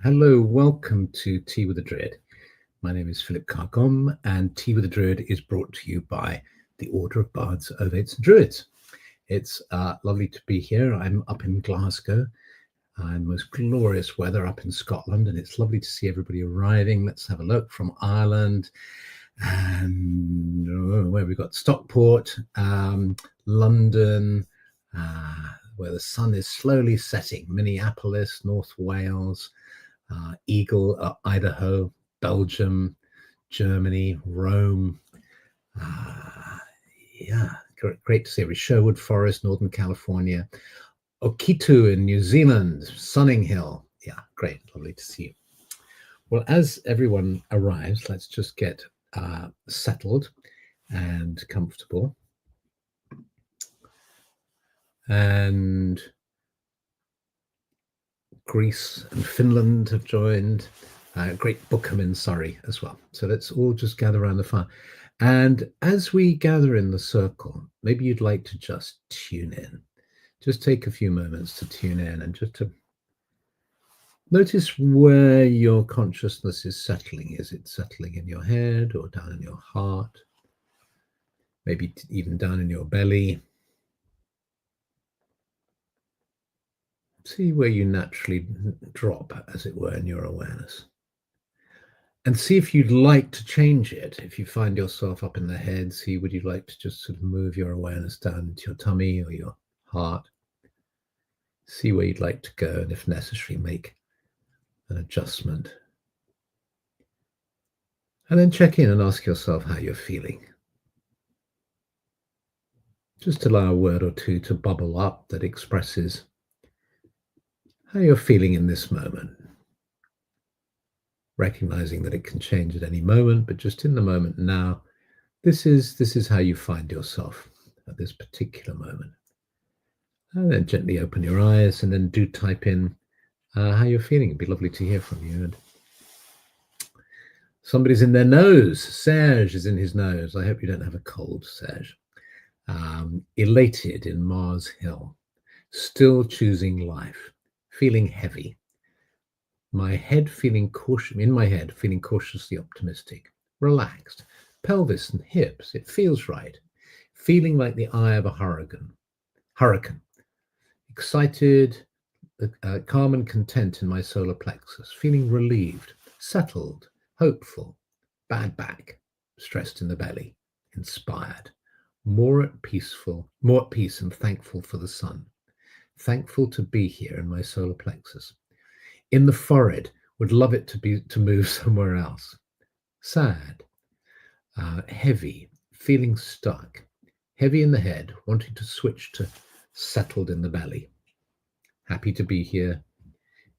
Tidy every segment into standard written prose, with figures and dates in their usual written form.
Hello, welcome to Tea with a Druid. My name is Philip Carr-Gomm, and Tea with a Druid is brought to you by the Order of Bards, Ovates and Druids. It's lovely to be here. I'm up in Glasgow, and most glorious weather up in Scotland, and it's lovely to see everybody arriving. Let's have a look from Ireland, and where we got Stockport, London, where the sun is slowly setting, Minneapolis, North Wales, Eagle, Idaho, Belgium, Germany, Rome. Yeah, great to see every Sherwood Forest, Northern California, Okitu in New Zealand, Sunning Hill. Yeah, great, lovely to see you. Well, as everyone arrives, let's just get settled and comfortable. And Greece and Finland have joined. Great Bookham in Surrey as well. So let's all just gather around the fire. And as we gather in the circle, maybe you'd like to just tune in. Just take a few moments to tune in and just to notice where your consciousness is settling. Is it settling in your head or down in your heart? Maybe even down in your belly. See where you naturally drop, as it were, in your awareness. And see if you'd like to change it. If you find yourself up in the head, see, would you like to just sort of move your awareness down into your tummy or your heart? See where you'd like to go, and if necessary, make an adjustment. And then check in and ask yourself how you're feeling. Just allow a word or two to bubble up that expresses how you're feeling in this moment. Recognizing that it can change at any moment, but just in the moment now, this is how you find yourself at this particular moment. And then gently open your eyes and then do type in how you're feeling. It'd be lovely to hear from you. And somebody's in their nose. Serge is in his nose. I hope you don't have a cold, Serge. Elated in Mars Hill. Still choosing life. Feeling heavy. In my head, feeling cautiously optimistic. Relaxed. Pelvis and hips. It feels right. Feeling like the eye of a hurricane. Excited, calm and content in my solar plexus. Feeling relieved, settled, hopeful, bad back, stressed in the belly, inspired, more at peace and thankful for the sun. Thankful to be here in my solar plexus. In the forehead, would love it to move somewhere else. Sad, heavy, feeling stuck, heavy in the head, wanting to switch to settled in the belly. Happy to be here.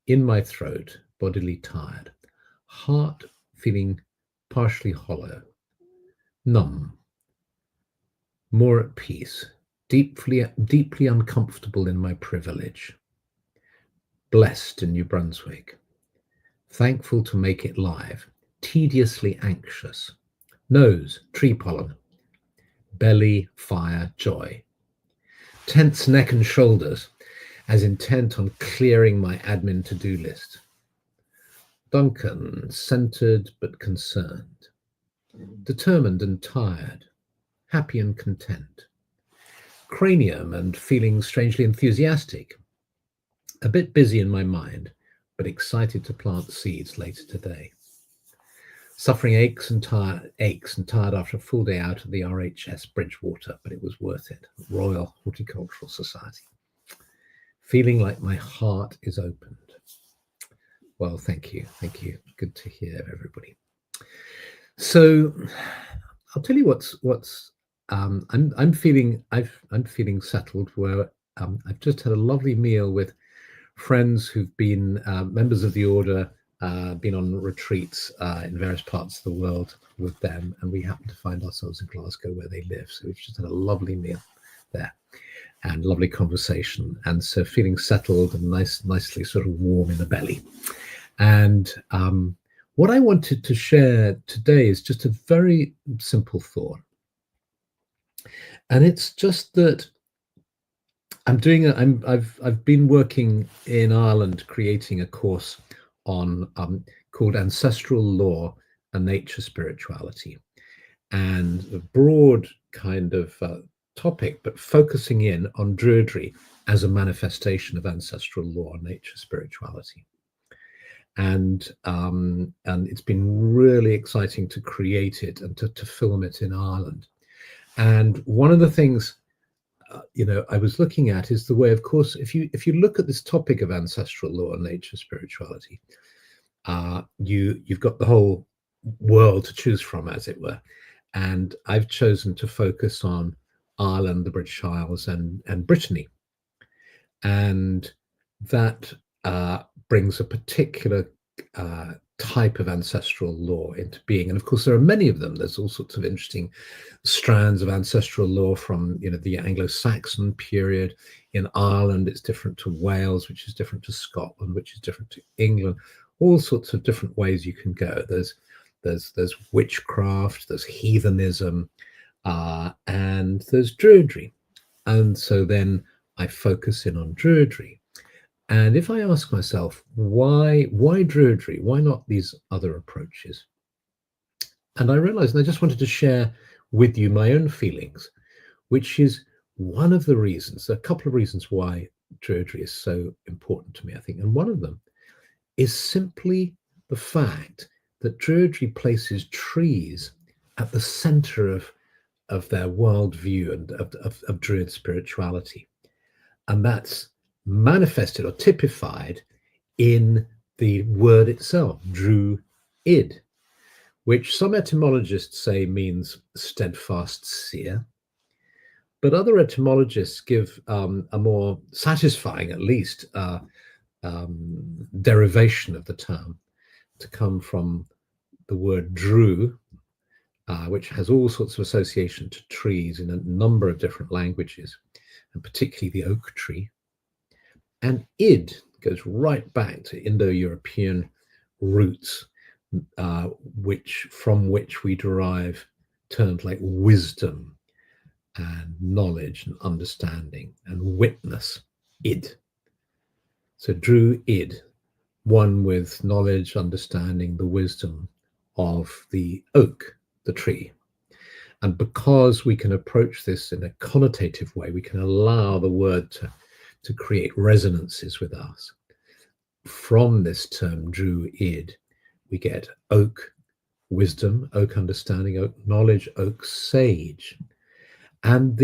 In my throat, bodily tired. Heart feeling partially hollow. Numb. More at peace. Deeply uncomfortable in my privilege. Blessed in New Brunswick. Thankful to make it live. Tediously anxious. Nose, tree pollen. Belly, fire, joy. Tense neck and shoulders, as intent on clearing my admin to-do list. Duncan, centered but concerned. Determined and tired. Happy and content. Cranium and feeling strangely enthusiastic. A bit busy in my mind, but excited to plant seeds later today. Suffering aches and tired after a full day out of the RHS Bridgewater, but it was worth it. Royal Horticultural Society. Feeling like my heart is opened. Well, thank you. Thank you. Good to hear, everybody. So I'll tell you what's I'm feeling I'm feeling settled where I've just had a lovely meal with friends who've been members of the order, been on retreats in various parts of the world with them, and we happen to find ourselves in Glasgow where they live. So we've just had a lovely meal there and lovely conversation, and so feeling settled and nicely sort of warm in the belly. And what I wanted to share today is just a very simple thought, and it's just that I've been working in Ireland creating a course on called Ancestral Law and Nature Spirituality, and a broad kind of topic, but focusing in on Druidry as a manifestation of ancestral law and nature spirituality. And it's been really exciting to create it and to film it in Ireland. And one of the things I was looking at is the way, of course, if you look at this topic of ancestral law and nature spirituality, you've got the whole world to choose from, as it were. And I've chosen to focus on Ireland, the British Isles, and Brittany, and that brings a particular type of ancestral law into being. And of course, there are many of them. There's all sorts of interesting strands of ancestral law from the Anglo-Saxon period. In Ireland, it's different to Wales, which is different to Scotland, which is different to England. All sorts of different ways you can go. There's witchcraft, there's heathenism, and there's Druidry. And so then I focus in on Druidry. And if I ask myself, why Druidry? Why not these other approaches? And I realized, and I just wanted to share with you my own feelings, which is one of the reasons, a couple of reasons why Druidry is so important to me, I think. And one of them is simply the fact that Druidry places trees at the center of their worldview and of Druid spirituality. And that's manifested or typified in the word itself, Druid, which some etymologists say means steadfast seer. But other etymologists give a more satisfying, at least, derivation of the term to come from the word Dru, which has all sorts of association to trees in a number of different languages, and particularly the oak tree. And id goes right back to Indo-European roots, from which we derive terms like wisdom and knowledge and understanding and witness, id. So Druid, one with knowledge, understanding, the wisdom of the oak, the tree. And because we can approach this in a connotative way, we can allow the word to create resonances with us. From this term, Druid, we get oak wisdom, oak understanding, oak knowledge, oak sage. And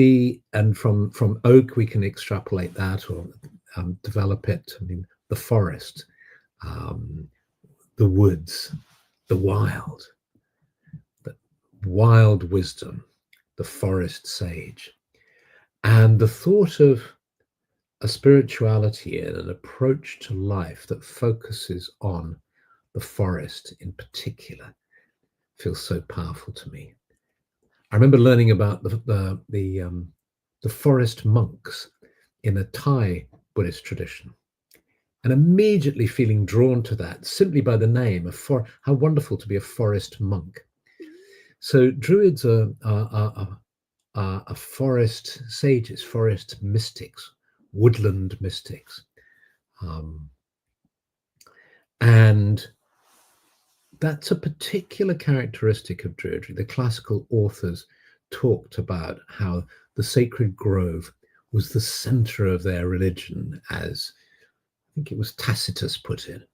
from oak, we can extrapolate that or develop it. I mean, the forest, the woods, the wild wisdom, the forest sage. And the thought of a spirituality and an approach to life that focuses on the forest in particular feels so powerful to me. I remember learning about the forest monks in a Thai Buddhist tradition, and immediately feeling drawn to that simply by the name. How wonderful to be a forest monk. So Druids are forest sages, forest mystics, woodland mystics. And that's a particular characteristic of Druidry. The classical authors talked about how the sacred grove was the center of their religion, as I think it was Tacitus put it,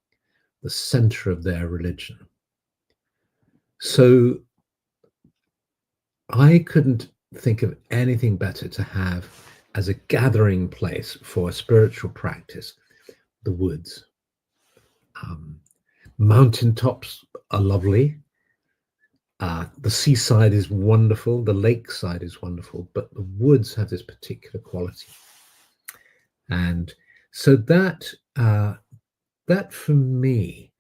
the center of their religion. So I couldn't think of anything better to have as a gathering place for a spiritual practice, the woods. Mountaintops are lovely. The seaside is wonderful. The lakeside is wonderful, but the woods have this particular quality. And so that for me,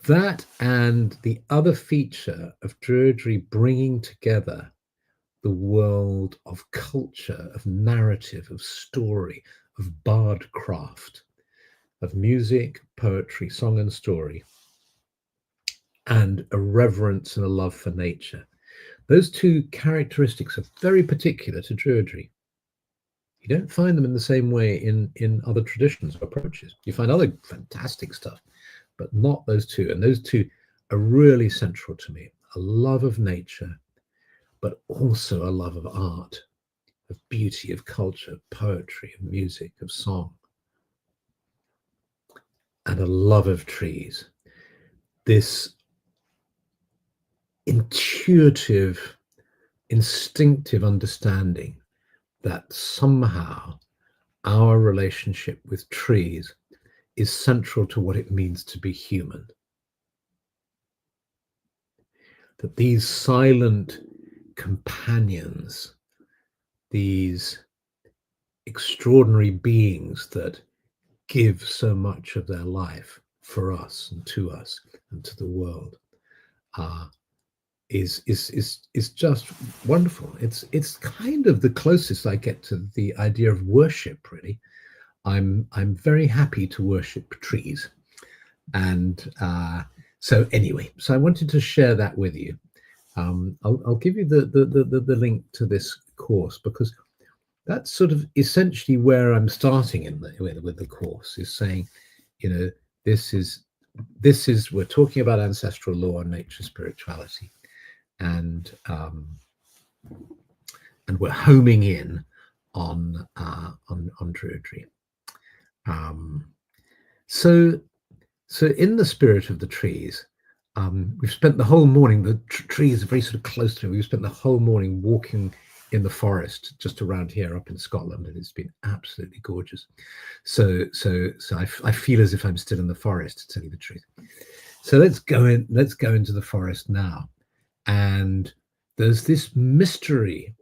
that and the other feature of Druidry bringing together the world of culture, of narrative, of story, of bardcraft, of music, poetry, song and story, and a reverence and a love for nature. Those two characteristics are very particular to Druidry. You don't find them in the same way in other traditions or approaches. You find other fantastic stuff, but not those two. And those two are really central to me. A love of nature, but also a love of art, of beauty, of culture, of poetry, of music, of song, and a love of trees. This intuitive, instinctive understanding that somehow our relationship with trees is central to what it means to be human. That these silent companions, these extraordinary beings that give so much of their life for us and to the world, is just wonderful. It's kind of the closest I get to the idea of worship, really. I'm very happy to worship trees, and so anyway, so I wanted to share that with you. I'll give you the link to this course, because that's sort of essentially where I'm starting with the course, is saying, you know, this is we're talking about ancestral law and nature spirituality, and we're homing in on Druidry. So in the spirit of the trees, we've spent the whole morning. The trees are very sort of close to me. We've spent the whole morning walking in the forest just around here up in Scotland, and it's been absolutely gorgeous. So I feel as if I'm still in the forest, to tell you the truth. So let's go into the forest now. And there's this mystery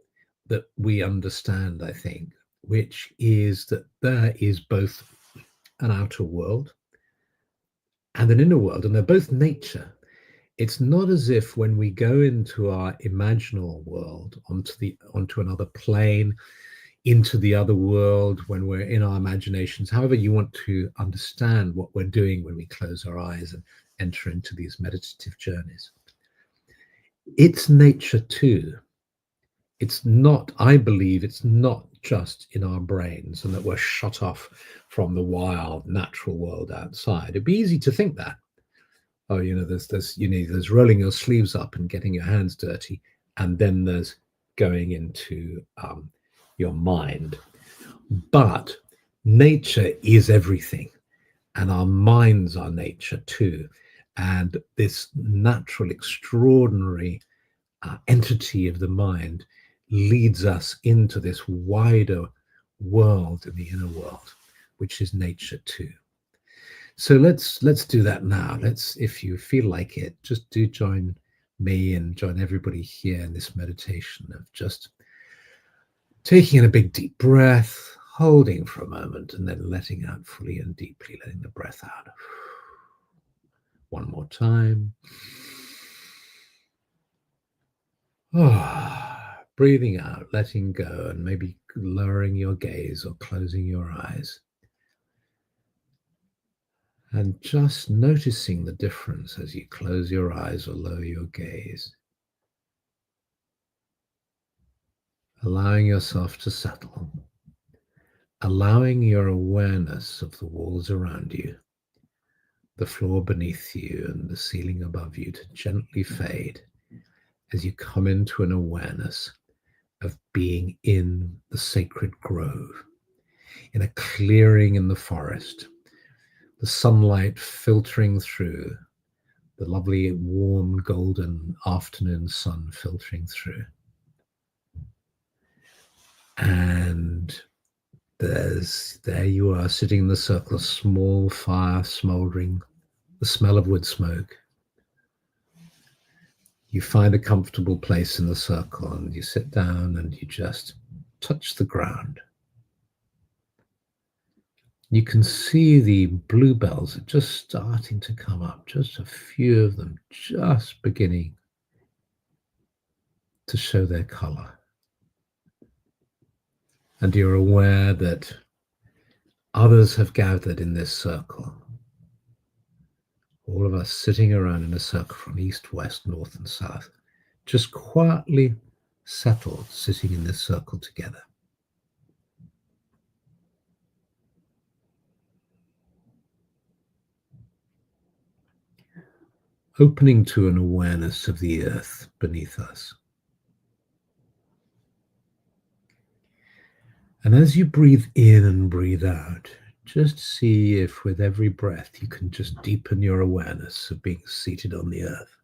that we understand, I think, which is that there is both an outer world and an inner world, and they're both nature. It's not as if when we go into our imaginal world, onto another plane, into the other world, when we're in our imaginations, however you want to understand what we're doing when we close our eyes and enter into these meditative journeys, it's nature too. It's not, I believe, it's not just in our brains and that we're shut off from the wild natural world outside. It'd be easy to think that. Oh, there's rolling your sleeves up and getting your hands dirty, and then there's going into your mind. But nature is everything, and our minds are nature too. And this natural, extraordinary entity of the mind leads us into this wider world, in the inner world, which is nature too. So let's do that now. If you feel like it, just do join me and join everybody here in this meditation of just taking in a big deep breath, holding for a moment, and then letting out fully and deeply, letting the breath out. One more time. Breathing out, letting go, and maybe lowering your gaze or closing your eyes. And just noticing the difference as you close your eyes or lower your gaze. Allowing yourself to settle. Allowing your awareness of the walls around you, the floor beneath you, and the ceiling above you to gently fade as you come into an awareness of being in the sacred grove, in a clearing in the forest, the sunlight filtering through, the lovely warm golden afternoon sun filtering through. And there you are, sitting in the circle, a small fire smouldering the smell of wood smoke. You find a comfortable place in the circle and you sit down and you just touch the ground. You can see the bluebells are just starting to come up, just a few of them just beginning to show their color. And you're aware that others have gathered in this circle. All of us sitting around in a circle from east, west, north, and south, just quietly settled, sitting in this circle together. Opening to an awareness of the earth beneath us. And as you breathe in and breathe out, just see if with every breath you can just deepen your awareness of being seated on the earth.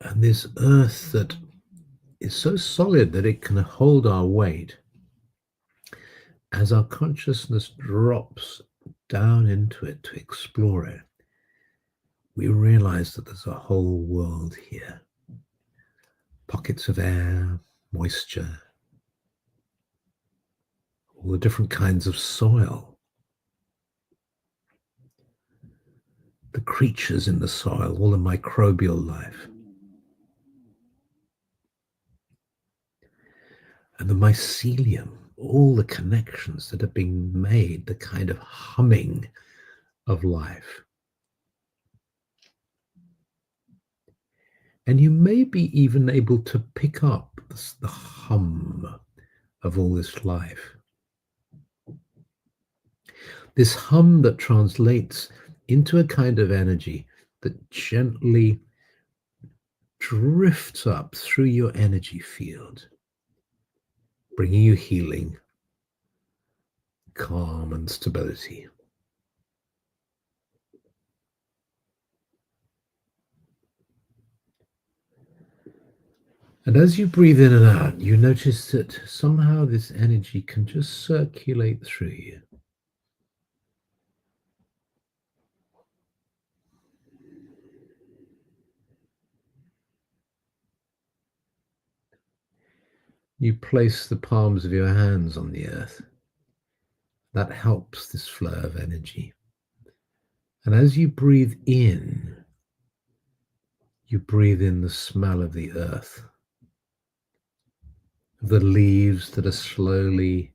And this earth that is so solid that it can hold our weight, as our consciousness drops down into it to explore it, we realize that there's a whole world here. Pockets of air, moisture, all the different kinds of soil, the creatures in the soil, all the microbial life. And the mycelium, all the connections that are being made, the kind of humming of life. And you may be even able to pick up the hum of all this life. This hum that translates into a kind of energy that gently drifts up through your energy field, bringing you healing, calm, and stability. And as you breathe in and out, you notice that somehow this energy can just circulate through you. You place the palms of your hands on the earth. That helps this flow of energy. And as you breathe in, you breathe in the smell of the earth, the leaves that are slowly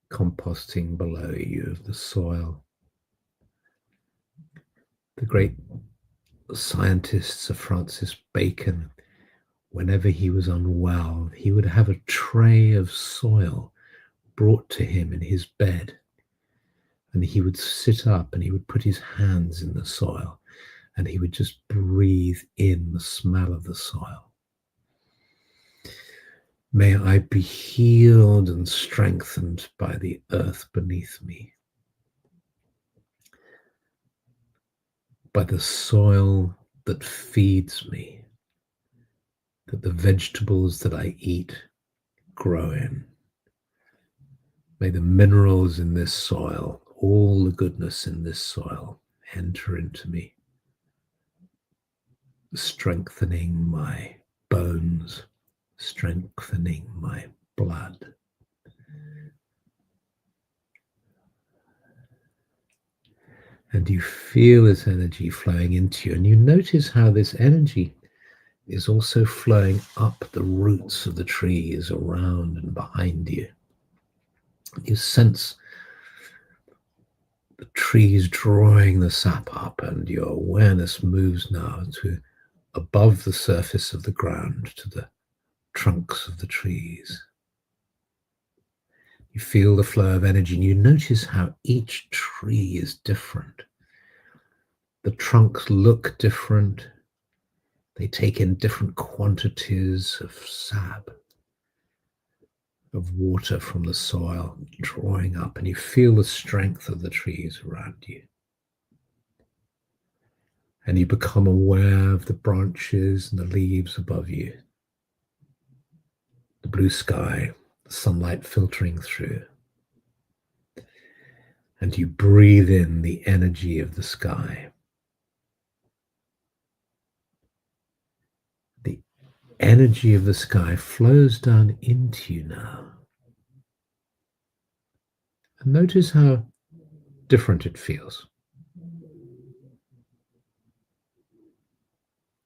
composting below you, of the soil. The great scientist Sir Francis Bacon, whenever he was unwell, he would have a tray of soil brought to him in his bed. And he would sit up and he would put his hands in the soil and he would just breathe in the smell of the soil. May I be healed and strengthened by the earth beneath me, by the soil that feeds me, that the vegetables that I eat grow in. May the minerals in this soil, all the goodness in this soil, enter into me, strengthening my bones, strengthening my blood. And you feel this energy flowing into you, and you notice how this energy is also flowing up the roots of the trees around and behind you. You sense the trees drawing the sap up, and your awareness moves now to above the surface of the ground, to the trunks of the trees. You feel the flow of energy, and you notice how each tree is different. The trunks look different. They take in different quantities of sap, of water from the soil, drawing up, and you feel the strength of the trees around you. And you become aware of the branches and the leaves above you, the blue sky, the sunlight filtering through. And you breathe in the energy of the sky. The energy of the sky flows down into you now. And notice how different it feels.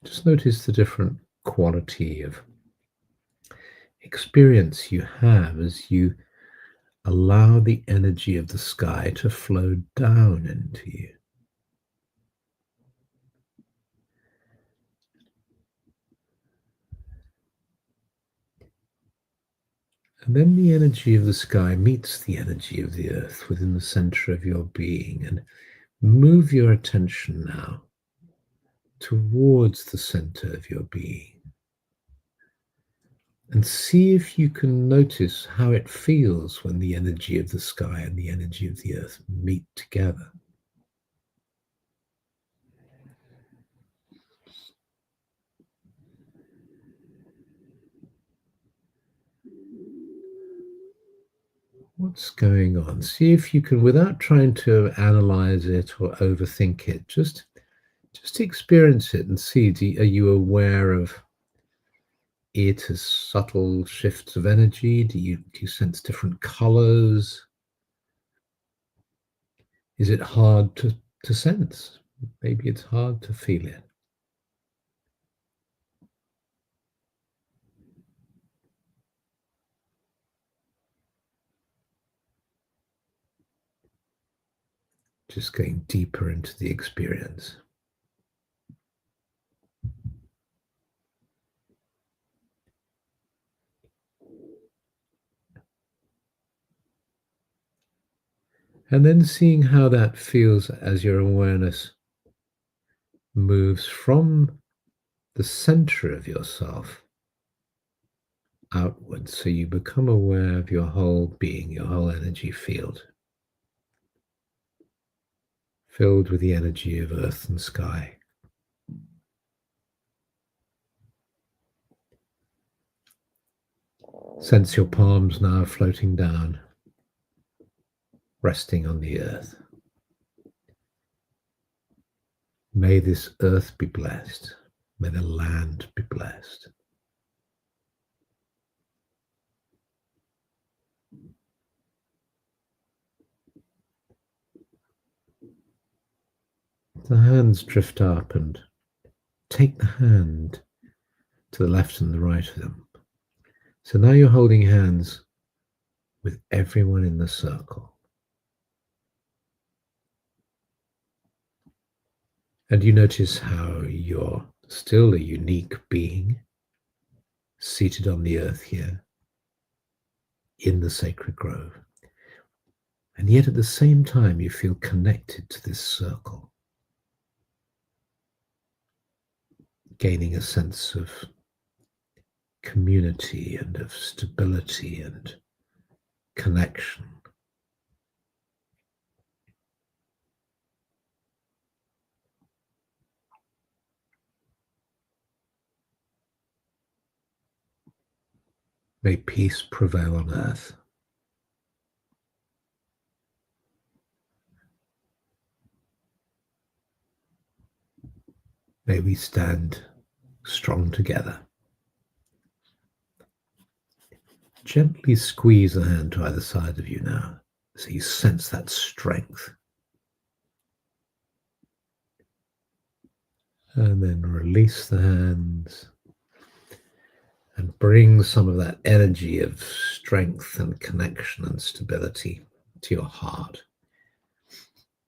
Just notice the different quality of experience you have as you allow the energy of the sky to flow down into you. And then the energy of the sky meets the energy of the earth within the center of your being, and move your attention now towards the center of your being. And see if you can notice how it feels when the energy of the sky and the energy of the earth meet together. What's going on? See if you can, without trying to analyze it or overthink it, just experience it and see, are you aware of it as subtle shifts of energy? Do you sense different colors? Is it hard to sense? Maybe it's hard to feel it. Just going deeper into the experience. And then seeing how that feels as your awareness moves from the center of yourself outwards. So you become aware of your whole being, your whole energy field, filled with the energy of earth and sky. Sense your palms now floating down, resting on the earth. May this earth be blessed. May the land be blessed. The hands drift up and take the hand to the left and the right of them. So now you're holding hands with everyone in the circle. And you notice how you're still a unique being, seated on the earth here, in the sacred grove. And yet at the same time, you feel connected to this circle, gaining a sense of community and of stability and connection. May peace prevail on earth. May we stand strong together. Gently squeeze a hand to either side of you now, so you sense that strength. And then release the hands and bring some of that energy of strength and connection and stability to your heart.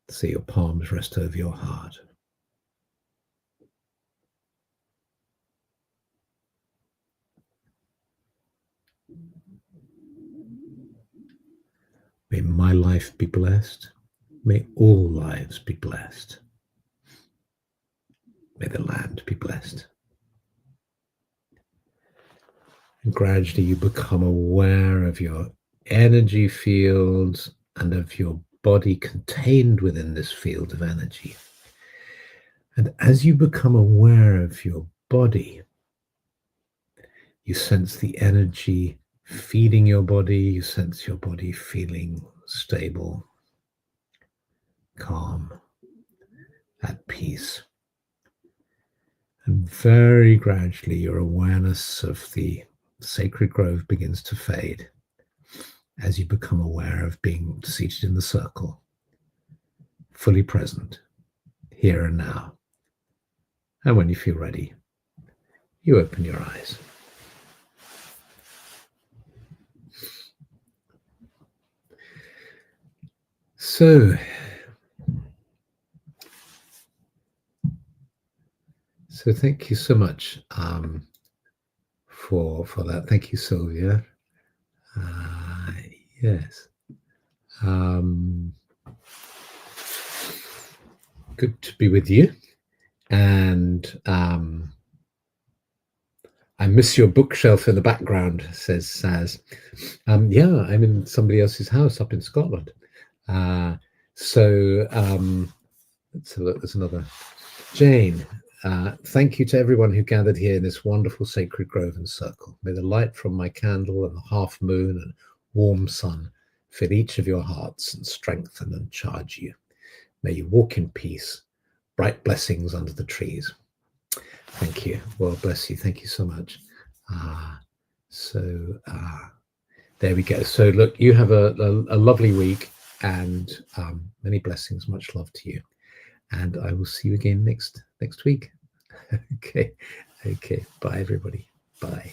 So your palms rest over your heart. May my life be blessed. May all lives be blessed. May the land be blessed. And gradually you become aware of your energy fields and of your body contained within this field of energy. And as you become aware of your body, you sense the energy feeding your body. You sense your body feeling stable, calm, at peace. And very gradually, your awareness of the sacred grove begins to fade as you become aware of being seated in the circle, fully present, here and now. And when you feel ready, you open your eyes. So thank you so much for that. Thank you, Sylvia. Yes. Good to be with you. And I miss your bookshelf in the background, says Saz. Yeah, I'm in somebody else's house up in Scotland. Let's have a look. There's another. Jane, thank you to everyone who gathered here in this wonderful sacred grove and circle. May the light from my candle and the half moon and warm sun fill each of your hearts and strengthen and charge you. May you walk in peace, bright blessings under the trees. Thank you. Well, bless you. Thank you so much. There we go. So look, you have a lovely week and many blessings. Much love to you. And I will see you again next week. Okay. Bye, everybody. Bye.